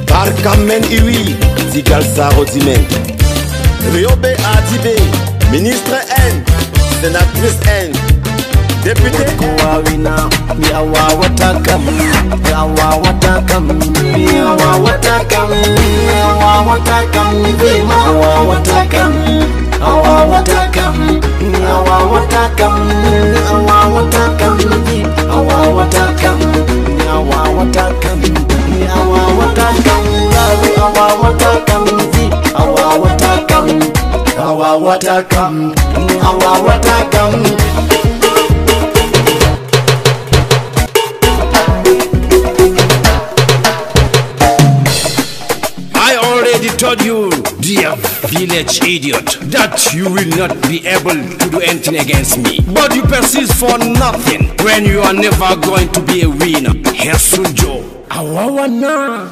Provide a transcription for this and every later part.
Barkamen Iwi, Zigal Sarodimen. Riobe Adibé, ministre N, sénatrice N, député. Kowawina, mi awa watakam, mi awa watakam, mi awa watakam, mi awa watakam, mi awa watakam, awa watakam, mi awa watakam, mi awa watakam, mi awa watakam, mi awa watakam, mi awa watakam, mi awa watakam, mi awa watakam, awa watakam, mi awa watakam. I told you, dear village idiot, that you will not be able to do anything against me. But you persist for nothing when you are never going to be a winner. Hesunjo, awawana,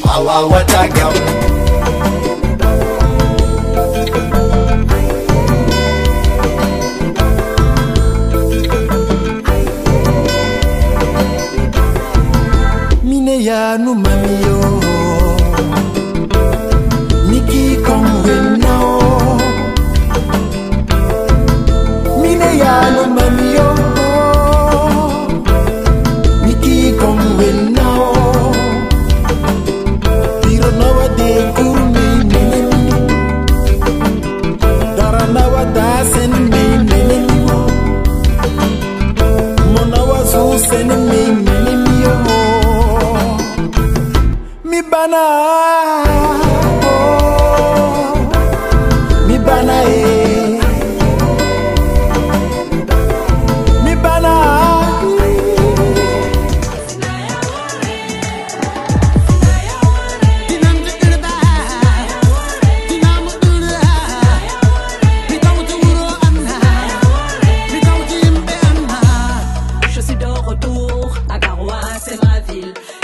awawatagam. Mine ya no mamiyo. Niki come now. Mine ya no mamiyo. Niki come now. Tiro nawa de kurmi nene. Dara nawa da sen nene. Mona wa su sen nene yo. Mi bana.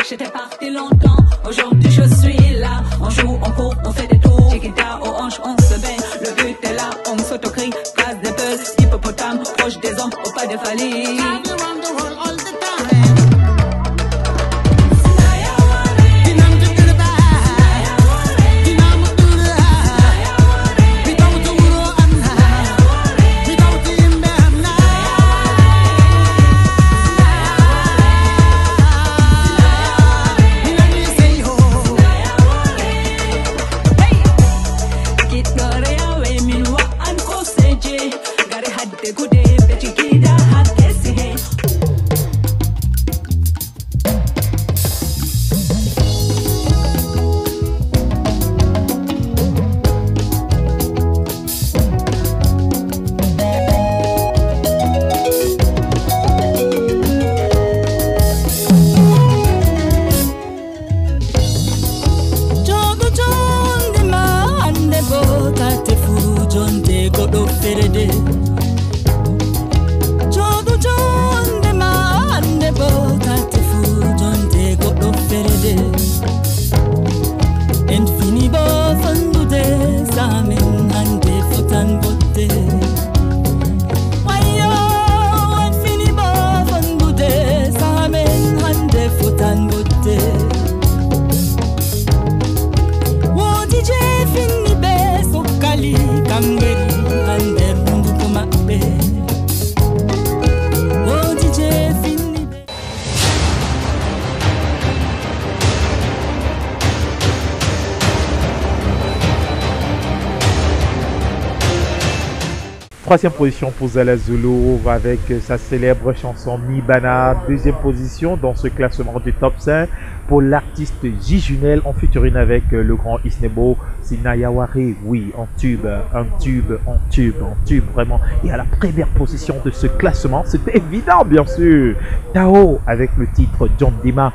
J'étais parti longtemps, aujourd'hui je suis là. On joue, on court, on fait des tours. Chiquita aux hanches, on se baigne. Le but est là, on s'autocrie. Casse des peuls, hippopotame, proche des hommes, au pas de falis. Troisième position pour Zala Zulu avec sa célèbre chanson Mibana. Deuxième position dans ce classement du top 5 pour l'artiste Jijunel en featuring avec le grand Isnebo Sinayawari. Oui, en tube, vraiment. Et à la première position de ce classement, c'était évident bien sûr, Tao avec le titre John Dima.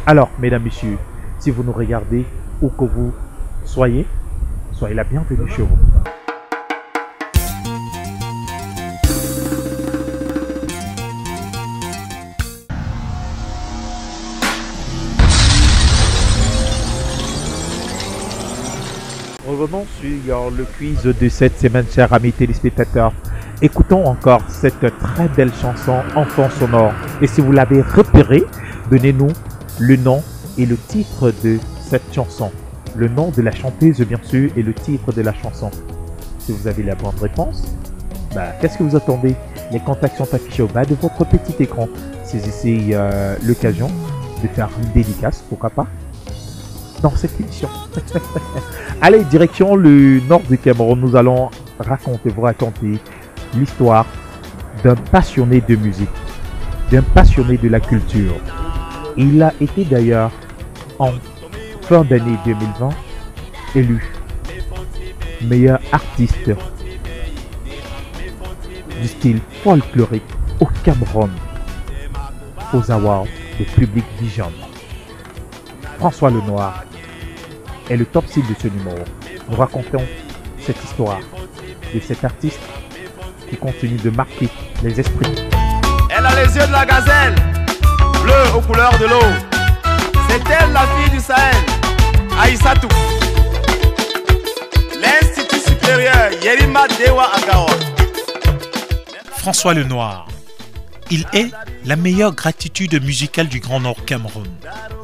Alors, mesdames, messieurs, si vous nous regardez, où que vous soyez la bienvenue chez vous. Revenons sur le quiz de cette semaine, chers amis téléspectateurs. Écoutons encore cette très belle chanson Enfant sonore. Et si vous l'avez repérée, donnez-nous le nom et le titre de cette chanson? Le nom de la chanteuse, bien sûr, et le titre de la chanson. Si vous avez la bonne réponse, qu'est-ce que vous attendez? Les contacts sont affichés au bas de votre petit écran. Saisissez l'occasion de faire une dédicace, pourquoi pas, dans cette émission. Allez, direction le nord du Cameroun. Nous allons vous raconter l'histoire d'un passionné de musique, d'un passionné de la culture. Il a été d'ailleurs en fin d'année 2020 élu meilleur artiste du style folklorique au Cameroun aux Awards de Public Vision. François Lenoir est le top cible de ce numéro. Nous racontons cette histoire de cet artiste qui continue de marquer les esprits. Elle a les yeux de la gazelle, bleu aux couleurs de l'eau. C'est elle la fille du Sahel, Aïssatou. L'Institut supérieur Yerima Dewa Agawa. François Lenoir. Il est la meilleure gratitude musicale du Grand Nord Cameroun.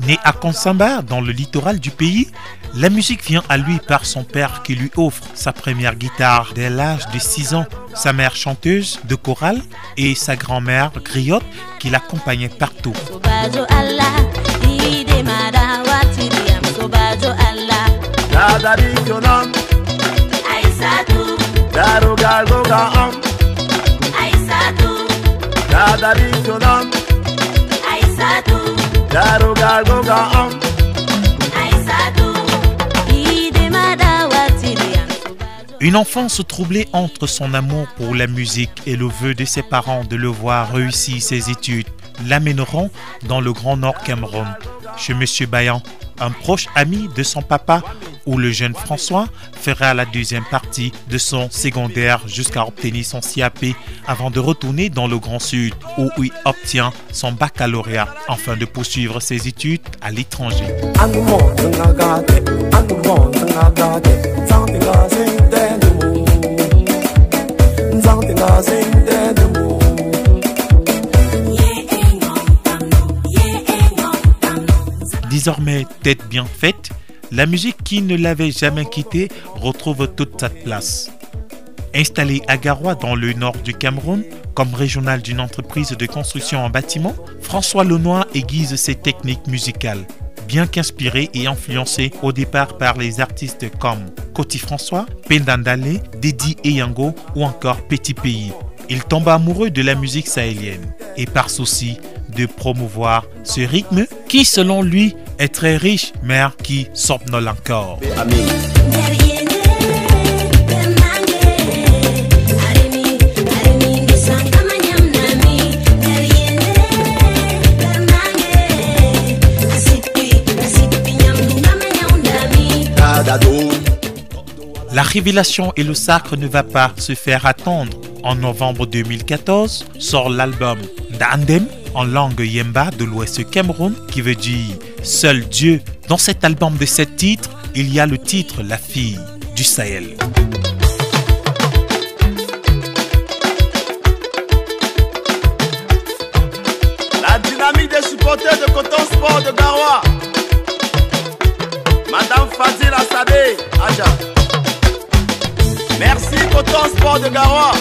Né à Konsamba, dans le littoral du pays, la musique vient à lui par son père qui lui offre sa première guitare dès l'âge de 6 ans, sa mère chanteuse de chorale et sa grand-mère griotte qui l'accompagnait partout. Une enfance troublée entre son amour pour la musique et le vœu de ses parents de le voir réussir ses études l'amèneront dans le Grand Nord Cameroun, chez M. Bayan, un proche ami de son papa, où le jeune François fera la deuxième partie de son secondaire jusqu'à obtenir son CAP avant de retourner dans le Grand Sud où il obtient son baccalauréat afin de poursuivre ses études à l'étranger. Désormais tête bien faite, la musique qui ne l'avait jamais quitté retrouve toute sa place. Installé à Garoua dans le nord du Cameroun, comme régional d'une entreprise de construction en bâtiment, François Lenoir aiguise ses techniques musicales, bien qu'inspiré et influencé au départ par les artistes comme Koti François, Pendandale, Dedi Eyango ou encore Petit Pays. Il tombe amoureux de la musique sahélienne et par souci de promouvoir ce rythme qui, selon lui, est très riche mais qui somnole encore. La révélation et le sacre ne va pas se faire attendre. En novembre 2014, sort l'album Dandem en langue Yemba de l'Ouest Cameroun qui veut dire Seul Dieu. Dans cet album de 7 titres, il y a le titre La fille du Sahel. La dynamique des supporters de Coton Sport de Garoua. Madame Fazil Assadé, Aja. Merci Coton Sport de Garoua.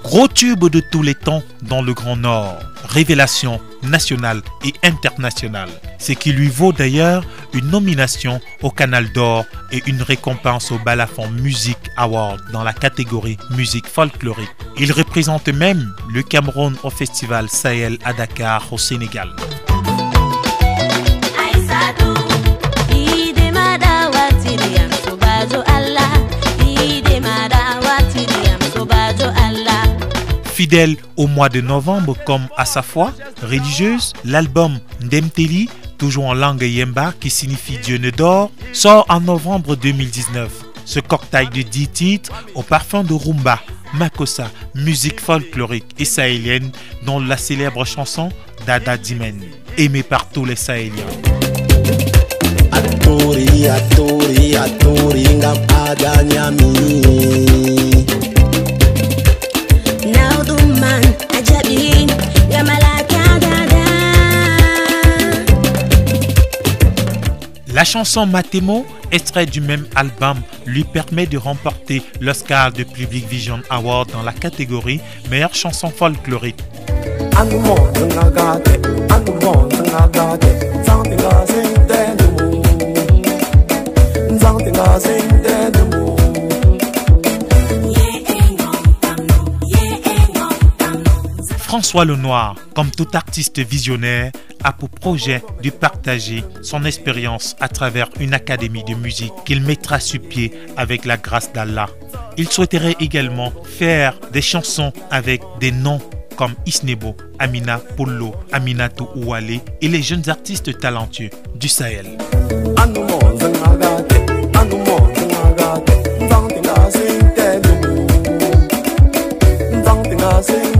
Gros tube de tous les temps dans le Grand Nord, révélation nationale et internationale. Ce qui lui vaut d'ailleurs une nomination au Canal d'Or et une récompense au Balafon Music Award dans la catégorie musique folklorique. Il représente même le Cameroun au Festival Sahel à Dakar au Sénégal. Fidèle au mois de novembre comme à sa foi religieuse, l'album Ndemteli, toujours en langue Yemba qui signifie Dieu ne dort, sort en novembre 2019. Ce cocktail de 10 titres au parfum de rumba, makossa, musique folklorique et sahélienne dont la célèbre chanson Dada Dimen, aimée par tous les Sahéliens. Atori, atori, atori, ngam adanyami. Now the man ajabin, yamalaka La chanson Matemo, extrait du même album, lui permet de remporter l'Oscar de Public Vision Award dans la catégorie meilleure chanson folklorique. François Lenoir, comme tout artiste visionnaire, a pour projet de partager son expérience à travers une académie de musique qu'il mettra sur pied avec la grâce d'Allah. Il souhaiterait également faire des chansons avec des noms comme Isnebo, Amina Polo, Aminatou Ouale et les jeunes artistes talentueux du Sahel. Sing